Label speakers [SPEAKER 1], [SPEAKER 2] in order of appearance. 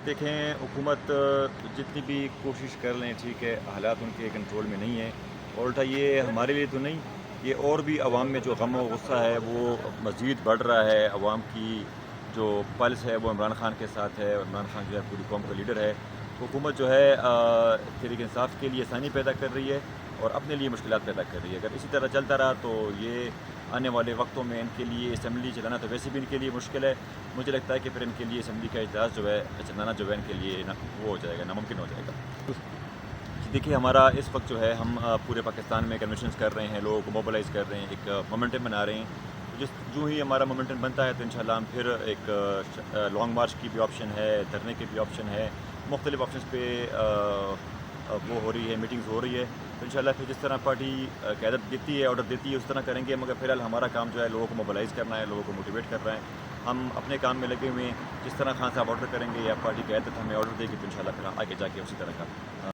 [SPEAKER 1] دیکھیں حکومت جتنی بھی کوشش کر لیں ٹھیک ہے، حالات ان کے کنٹرول میں نہیں ہیں، اور الٹا یہ ہمارے لیے تو نہیں، یہ اور بھی عوام میں جو غم و غصہ ہے وہ مزید بڑھ رہا ہے۔ عوام کی جو پلس ہے وہ عمران خان کے ساتھ ہے، عمران خان جو ہے پوری قوم کا لیڈر ہے۔ حکومت جو ہے تحریک انصاف کے لیے آسانی پیدا کر رہی ہے اور اپنے لیے مشکلات پیدا کر رہی ہے۔ اگر اسی طرح چلتا رہا تو یہ آنے والے وقتوں میں ان کے لیے اسمبلی چلانا تو ویسے بھی ان کے لیے مشکل ہے۔ مجھے لگتا ہے کہ پھر ان کے لیے اسمبلی کا اجلاس جو ہے چلانا جو ہے ان کے لیے وہ ہو جائے گا، ناممکن ہو جائے گا۔ دیکھیے ہمارا اس وقت جو ہے ہم پورے پاکستان میں کنونشنز کر رہے ہیں، لوگوں کو موبلائز کر رہے ہیں، ایک مومنٹم بنا رہے ہیں۔ جو ہی ہمارا مومنٹم بنتا ہے تو انشاءاللہ ہم پھر ایک لانگ مارچ کی بھی آپشن ہے، دھرنے کی بھی آپشن ہے، مختلف آپشنز پہ وہ ہو رہی ہے، میٹنگز ہو رہی ہے۔ تو انشاءاللہ پھر جس طرح پارٹی قیادت دیتی ہے، آرڈر دیتی ہے، اس طرح کریں گے، مگر فی الحال ہمارا کام جو ہے لوگوں کو موبلائز کرنا ہے، لوگوں کو موٹیویٹ کرنا ہے۔ ہم اپنے کام میں لگے ہوئے ہیں، جس طرح خان صاحب آرڈر کریں گے یا پارٹی قیادت ہمیں آرڈر دے گی تو انشاءاللہ پھر آگے جا کے اسی طرح کا